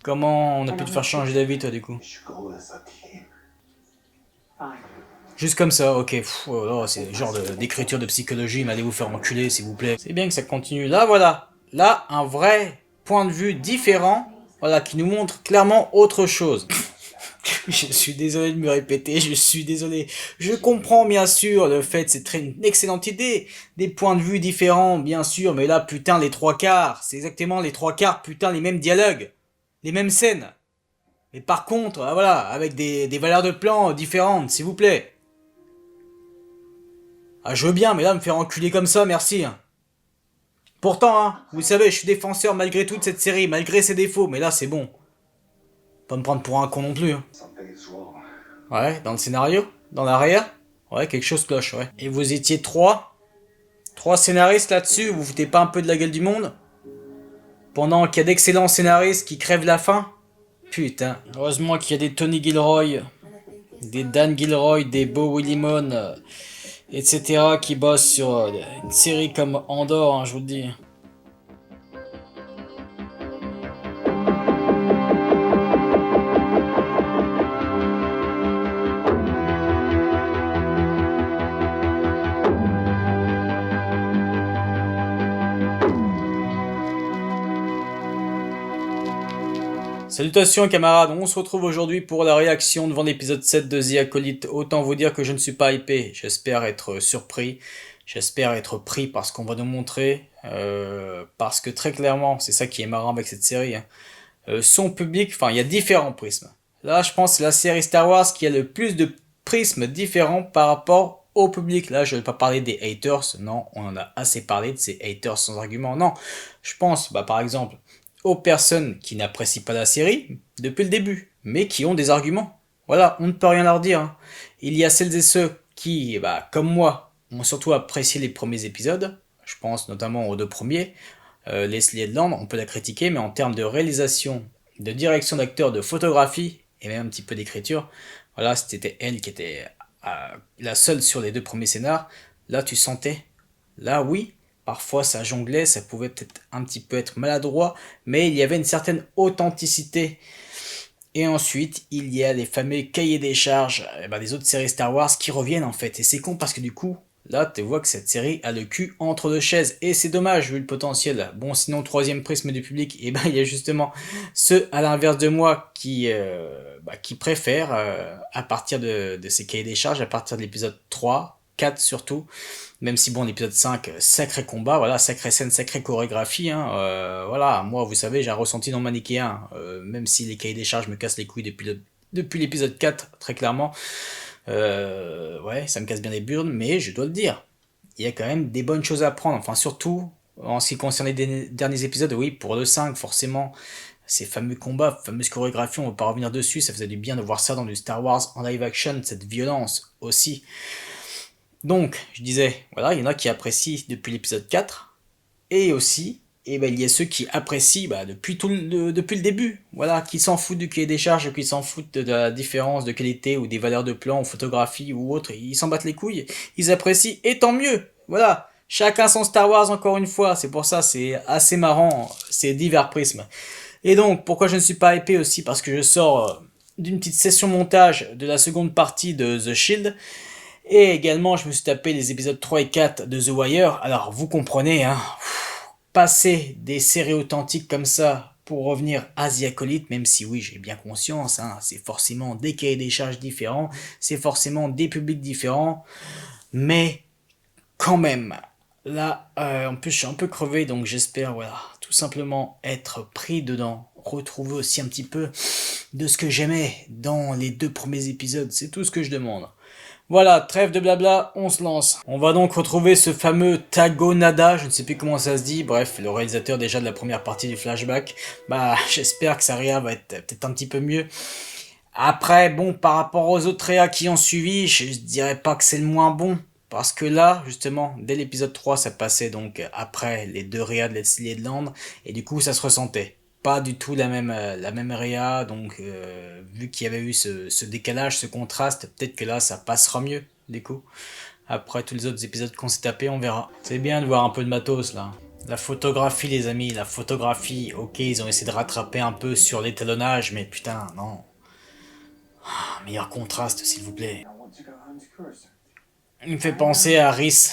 Comment on a pu te faire changer d'avis, toi, du coup? Juste comme ça, ok. Oh là, c'est le genre d'écriture de psychologie, mais allez vous faire enculer, s'il vous plaît. C'est bien que ça continue. Là, voilà. Là, un vrai point de vue différent, voilà, qui nous montre clairement autre chose. Je suis désolé de me répéter, je suis désolé. Je comprends bien sûr le fait, c'est une excellente idée. Des points de vue différents, bien sûr, mais là, putain, les trois quarts. C'est exactement les trois quarts, putain, les mêmes dialogues. Les mêmes scènes. Mais par contre, voilà, avec des valeurs de plan différentes, s'il vous plaît. Ah, je veux bien, mais là, me faire enculer comme ça, merci. Pourtant, hein, vous savez, je suis défenseur malgré toute cette série, malgré ses défauts, mais là, c'est bon. Pas me prendre pour un con non plus. Hein. Ouais, dans le scénario, dans l'arrière, ouais, quelque chose cloche, ouais. Et vous étiez trois scénaristes là-dessus, vous vous foutez pas un peu de la gueule du monde? Pendant qu'il y a d'excellents scénaristes qui crèvent la faim? Putain. Heureusement qu'il y a des Tony Gilroy, des Dan Gilroy, des Beau Willimon, etc. qui bossent sur une série comme Andor, hein, je vous le dis. Salutations camarades, on se retrouve aujourd'hui pour la réaction devant l'épisode 7 de The Acolyte. Autant vous dire que je ne suis pas hypé, j'espère être surpris, j'espère être pris par ce qu'on va nous montrer, parce que très clairement, c'est ça qui est marrant avec cette série, hein. Son public, enfin il y a différents prismes. Là je pense que c'est la série Star Wars qui a le plus de prismes différents par rapport au public. Là je ne vais pas parler des haters, non, on en a assez parlé de ces haters sans argument, non. Je pense par exemple aux personnes qui n'apprécient pas la série depuis le début, mais qui ont des arguments. Voilà, on ne peut rien leur dire. Hein. Il y a celles et ceux qui, comme moi, ont surtout apprécié les premiers épisodes. Je pense notamment aux deux premiers. Leslie Headland, on peut la critiquer, mais en termes de réalisation, de direction d'acteur, de photographie, et même un petit peu d'écriture, voilà, c'était elle qui était la seule sur les deux premiers scénars. Là, tu sentais. Là, oui, parfois ça jonglait, ça pouvait peut-être un petit peu être maladroit, mais il y avait une certaine authenticité. Et ensuite, il y a les fameux cahiers des charges des autres séries Star Wars qui reviennent en fait. Et c'est con parce que du coup, là, tu vois que cette série a le cul entre deux chaises. Et c'est dommage vu le potentiel. Bon, sinon, troisième prisme du public, et il y a justement ceux à l'inverse de moi qui préfèrent, à partir de ces cahiers des charges, à partir de l'épisode 3, 4 surtout, même si bon l'épisode 5, sacré combat, voilà, sacrée scène, sacrée chorégraphie, hein, voilà, moi vous savez j'ai un ressenti non manichéen, même si les cahiers des charges me cassent les couilles depuis l'épisode 4, très clairement, ouais, ça me casse bien les burnes, mais je dois le dire, il y a quand même des bonnes choses à apprendre, enfin surtout en ce qui concerne les derniers épisodes, oui, pour le 5, forcément, ces fameux combats, fameuses chorégraphies, on va pas revenir dessus, ça faisait du bien de voir ça dans du Star Wars en live action, cette violence aussi. Donc, je disais, voilà, il y en a qui apprécient depuis l'épisode 4, et aussi, il y a ceux qui apprécient depuis le début, voilà, qui s'en foutent du cahier des charges, qui s'en foutent de la différence de qualité ou des valeurs de plan ou photographie ou autre, ils s'en battent les couilles, ils apprécient, et tant mieux, voilà, chacun son Star Wars encore une fois, c'est pour ça, c'est assez marrant, c'est divers prismes. Et donc, pourquoi je ne suis pas épais aussi, parce que je sors d'une petite session montage de la seconde partie de The Shield, et également, je me suis tapé les épisodes 3 et 4 de The Wire. Alors, vous comprenez, hein, passer des séries authentiques comme ça pour revenir à The Acolyte, même si oui, j'ai bien conscience, hein, c'est forcément des cahiers des charges différents, c'est forcément des publics différents, mais quand même, là, en plus, je suis un peu crevé, donc j'espère, voilà, tout simplement être pris dedans, retrouver aussi un petit peu de ce que j'aimais dans les deux premiers épisodes, c'est tout ce que je demande. Voilà, trêve de blabla, on se lance. On va donc retrouver ce fameux Tagonada, je ne sais plus comment ça se dit, bref, le réalisateur déjà de la première partie du flashback. J'espère que sa réa va être peut-être un petit peu mieux. Après, bon, par rapport aux autres réas qui ont suivi, je dirais pas que c'est le moins bon. Parce que là, justement, dès l'épisode 3, ça passait donc après les deux réas de Leslie Headland, et du coup, ça se ressentait pas du tout la même réa, donc vu qu'il y avait eu ce décalage, ce contraste, peut-être que là ça passera mieux, du coup. Après tous les autres épisodes qu'on s'est tapés, on verra. C'est bien de voir un peu de matos là. La photographie, les amis, la photographie. Ok, ils ont essayé de rattraper un peu sur l'étalonnage, mais putain, non. Ah, meilleur contraste, s'il vous plaît. Il me fait penser à Rhys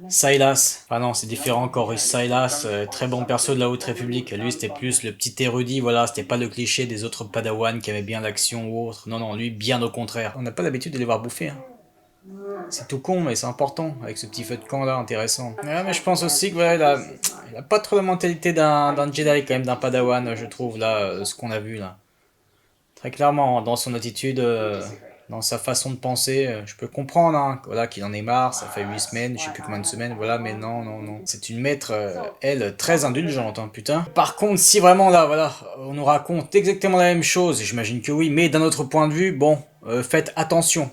Silas. Ah non, c'est différent encore. Rhys Silas, très bon perso de la Haute République. Lui, c'était plus le petit érudit, voilà. C'était pas le cliché des autres padawans qui avaient bien l'action ou autre. Non, non, lui, bien au contraire. On n'a pas l'habitude de les voir bouffer, hein. C'est tout con, mais c'est important, avec ce petit feu de camp là, intéressant. Ouais, mais je pense aussi que ouais, il a pas trop la mentalité d'un Jedi, quand même, d'un Padawan, je trouve, là, ce qu'on a vu, là. Très clairement, dans son attitude, dans sa façon de penser, je peux comprendre, hein, voilà, qu'il en est marre, ça fait 8 semaines, je sais plus combien de semaines, voilà, mais non, non, non. C'est une maître, elle, très indulgente, hein, putain. Par contre, si vraiment, là, voilà, on nous raconte exactement la même chose, j'imagine que oui, mais d'un autre point de vue, bon, faites attention.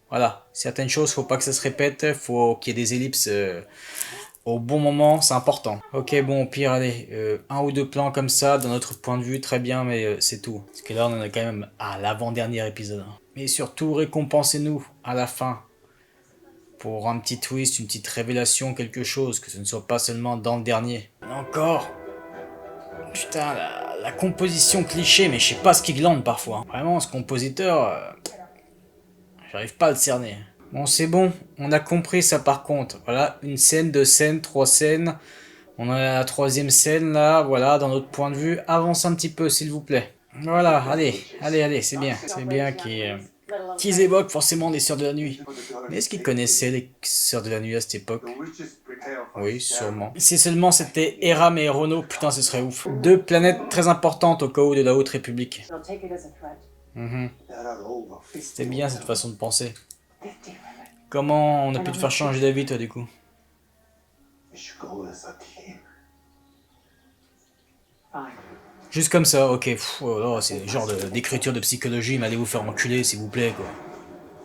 Voilà, certaines choses, faut pas que ça se répète, faut qu'il y ait des ellipses au bon moment, c'est important. Ok, bon, au pire, allez, un ou deux plans comme ça, d'un autre point de vue, très bien, mais c'est tout. Parce que là, on en est quand même à l'avant-dernier épisode. Mais surtout, récompensez-nous à la fin. Pour un petit twist, une petite révélation, quelque chose, que ce ne soit pas seulement dans le dernier. Et encore, putain, la composition cliché, mais je sais pas ce qui glande parfois. Vraiment, ce compositeur... j'arrive pas à le cerner. Bon, c'est bon, on a compris ça par contre. Voilà, une scène, deux scènes, trois scènes. On a la troisième scène là, voilà, dans notre point de vue. Avance un petit peu, s'il vous plaît. Voilà, allez, allez, allez, c'est bien. C'est bien qu'ils évoquent forcément les Sœurs de la Nuit. Mais est-ce qu'ils connaissaient les Sœurs de la Nuit à cette époque? Oui, sûrement. Si seulement c'était Eram et Rono, putain, ce serait ouf. Deux planètes très importantes au cas où de la Haute République. C'était bien cette façon de penser. Comment on a pu te faire changer d'avis, toi, du coup? Juste comme ça, ok. Pff, oh là, c'est le genre d'écriture de psychologie, mais allez vous faire enculer, s'il vous plaît, quoi.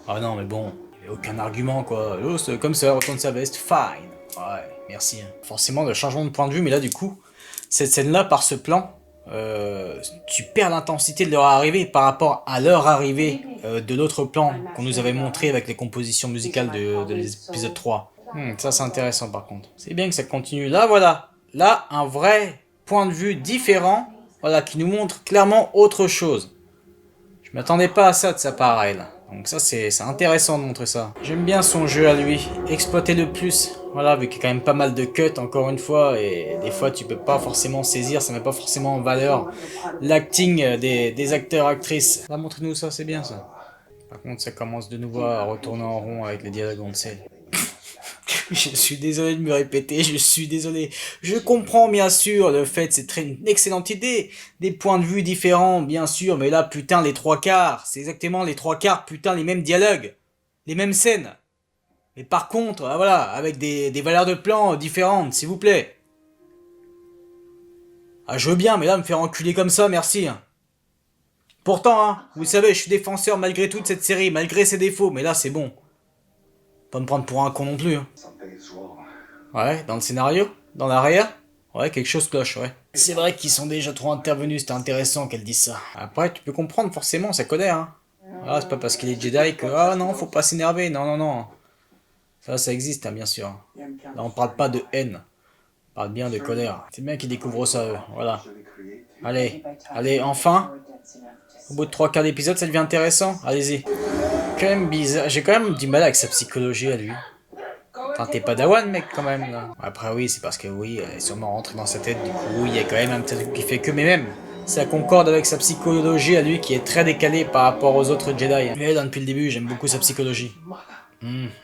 Ah non, mais bon, il n'y a aucun argument, quoi. Oh, c'est comme ça, retourne sa veste, fine. Ouais, merci. Forcément, le changement de point de vue, mais là, du coup, cette scène-là, par ce plan, tu perds l'intensité de leur arrivée par rapport à leur arrivée de l'autre plan qu'on nous avait montré avec les compositions musicales de l'épisode 3. Ça, c'est intéressant, par contre. C'est bien que ça continue. Là, voilà. Là, un vrai point de vue différent, voilà, qui nous montre clairement autre chose. Je m'attendais pas à ça de sa part, elle. Donc ça, c'est intéressant de montrer ça. J'aime bien son jeu à lui. Exploiter le plus. Voilà, vu qu'il y a quand même pas mal de cuts, encore une fois, et des fois, tu peux pas forcément saisir, ça met pas forcément en valeur l'acting des acteurs-actrices. Là, montrez-nous ça, c'est bien, ça. Par contre, ça commence de nouveau à retourner en rond avec les dialogues on sait. Je suis désolé de me répéter, je suis désolé. Je comprends bien sûr le fait, c'est une excellente idée. Des points de vue différents, bien sûr, mais là, putain, les trois quarts. C'est exactement les trois quarts, putain, les mêmes dialogues. Les mêmes scènes. Mais par contre, voilà, avec des valeurs de plan différentes, s'il vous plaît. Ah, je veux bien, mais là, me faire enculer comme ça, merci. Pourtant, hein, vous savez, je suis défenseur malgré toute cette série, malgré ses défauts, mais là, c'est bon. Pas me prendre pour un con non plus. Hein. Ouais, dans le scénario? Dans l'arrière? Ouais, quelque chose cloche, ouais. C'est vrai qu'ils sont déjà trop intervenus, c'était intéressant qu'elle dise ça. Après, tu peux comprendre, forcément, ça connaît, hein. Ah, c'est pas parce qu'il est Jedi que... Ah non, faut pas s'énerver, non, non, non. Ça existe, hein, bien sûr. Là, on parle pas de haine. On parle bien de colère. C'est bien qu'ils découvrent ça, eux, voilà. Allez, allez, enfin. Au bout de 3 quarts d'épisode, ça devient intéressant. Allez-y. Quand même bizarre. J'ai quand même du mal avec sa psychologie à lui. Enfin, t'es padawan, mec, quand même, là. Après, oui, c'est parce que, oui, elle est sûrement rentrée dans sa tête, du coup, oui, il y a quand même un petit truc qui fait que, mais même, ça concorde avec sa psychologie à lui, qui est très décalée par rapport aux autres Jedi. Mais là, depuis le début, j'aime beaucoup sa psychologie.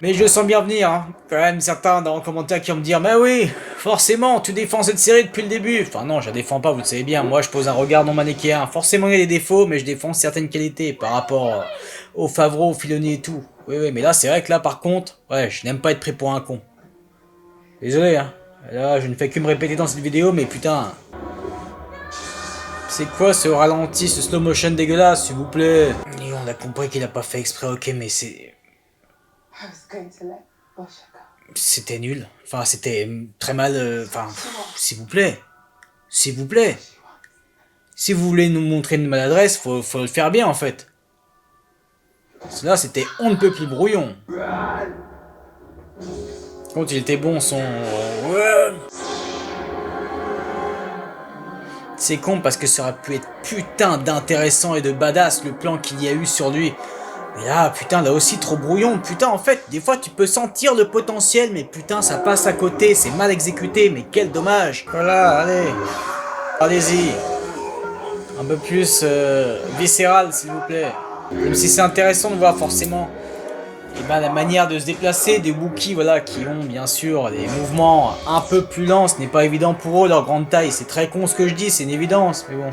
Mais je le sens bien venir, hein. Quand même, certains dans les commentaires qui vont me dire, mais oui, forcément, tu défends cette série depuis le début. Enfin, non, je la défends pas, vous le savez bien. Moi, je pose un regard non manichéen. Forcément, il y a des défauts, mais je défends certaines qualités par rapport au Favreau, au Filoni et tout. Oui, oui, mais là, c'est vrai que là, par contre, ouais, je n'aime pas être pris pour un con. Désolé, hein. Là, je ne fais que me répéter dans cette vidéo, mais putain. C'est quoi ce ralenti, ce slow motion dégueulasse, s'il vous plaît? Et on a compris qu'il a pas fait exprès, ok, mais c'est... C'était nul. Enfin, c'était très mal... Enfin, s'il vous plaît. S'il vous plaît. Si vous voulez nous montrer une maladresse, faut le faire bien, en fait. Là, c'était on ne peut plus brouillon. Quand il était bon, son... C'est con parce que ça aurait pu être putain d'intéressant et de badass le plan qu'il y a eu sur lui. Mais là, putain, là aussi trop brouillon. Putain, en fait, des fois tu peux sentir le potentiel, mais putain, ça passe à côté, c'est mal exécuté, mais quel dommage. Voilà, allez. Allez-y. Un peu plus viscéral, s'il vous plaît. Même si c'est intéressant de voir forcément la manière de se déplacer des Wookiees, voilà, qui ont bien sûr des mouvements un peu plus lents. Ce n'est pas évident pour eux, leur grande taille. C'est très con ce que je dis, c'est une évidence, mais bon.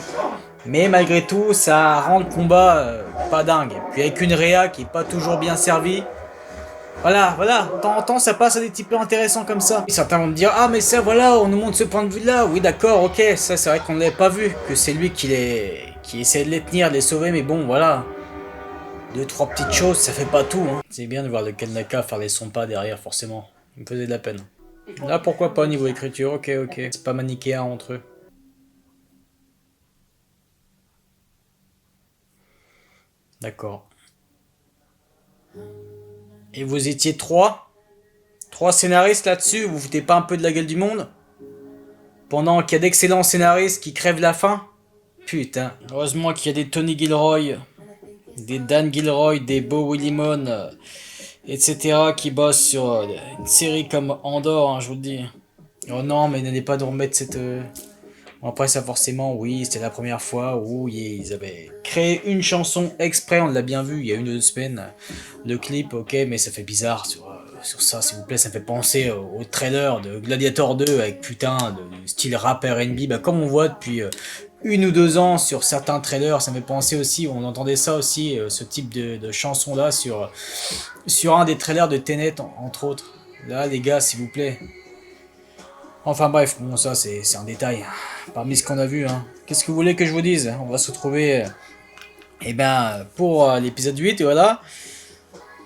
Mais malgré tout, ça rend le combat pas dingue. Puis avec une réa qui est pas toujours bien servie. Voilà, de temps en temps, ça passe à des types intéressants comme ça. Et certains vont me dire, ah mais ça, voilà, on nous montre ce point de vue-là. Oui, d'accord, ok, ça c'est vrai qu'on ne l'avait pas vu. Que c'est lui qui essaie de les tenir, de les sauver, mais bon, voilà. 2-3 petites choses, ça fait pas tout, hein. C'est bien de voir le Kanaka faire les sons pas derrière, forcément. Il me faisait de la peine. Là, pourquoi pas au niveau écriture, ok. C'est pas manichéen entre eux. D'accord. Et vous étiez 3 scénaristes là-dessus, vous vous foutez pas un peu de la gueule du monde? Pendant qu'il y a d'excellents scénaristes qui crèvent la faim? Putain. Heureusement qu'il y a des Tony Gilroy, des Dan Gilroy, des Beau Willimon, etc. qui bossent sur une série comme Andor, hein, je vous le dis. Oh non, mais n'allez pas nous remettre cette... Bon, après ça forcément, oui, c'était la première fois où ils avaient créé une chanson exprès, on l'a bien vu il y a 1 ou 2 semaines. Le clip, ok, mais ça fait bizarre sur ça, s'il vous plaît, ça me fait penser au trailer de Gladiator 2 avec putain de style rap R&B, bah, comme on voit depuis 1 ou 2 ans sur certains trailers, ça me fait penser aussi, on entendait ça aussi, ce type de chanson là sur un des trailers de Tenet entre autres. Là les gars, s'il vous plaît. Enfin bref, bon ça c'est un détail parmi ce qu'on a vu, hein. Qu'est-ce que vous voulez que je vous dise? On va se retrouver pour l'épisode 8 et voilà.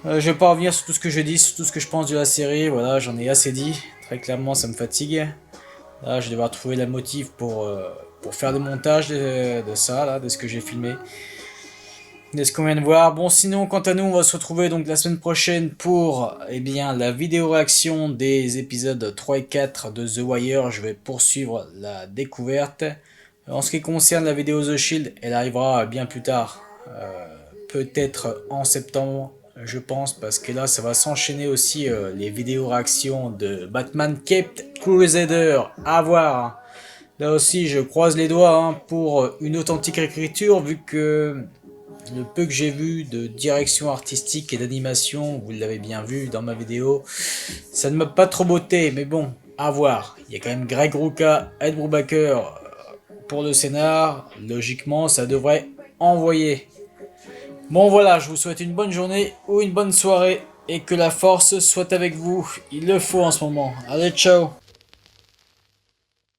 Je vais pas revenir sur tout ce que je dis, sur tout ce que je pense de la série, voilà, j'en ai assez dit. Très clairement ça me fatigue. Là je vais devoir trouver la motive pour faire le montage de ça, là, de ce que j'ai filmé. De ce qu'on vient de voir. Bon, sinon, quant à nous, on va se retrouver donc la semaine prochaine pour la vidéo réaction des épisodes 3 et 4 de The Wire. Je vais poursuivre la découverte. En ce qui concerne la vidéo The Shield, elle arrivera bien plus tard. Peut-être en septembre, je pense, parce que là, ça va s'enchaîner aussi les vidéos réactions de Batman Caped Crusader. À voir. Là aussi, je croise les doigts hein, pour une authentique écriture, vu que le peu que j'ai vu de direction artistique et d'animation, vous l'avez bien vu dans ma vidéo, ça ne m'a pas trop botté, mais bon, à voir. Il y a quand même Greg Rucka, Ed Brubaker pour le scénar, logiquement ça devrait envoyer. Bon voilà, je vous souhaite une bonne journée ou une bonne soirée, et que la force soit avec vous, il le faut en ce moment. Allez, ciao!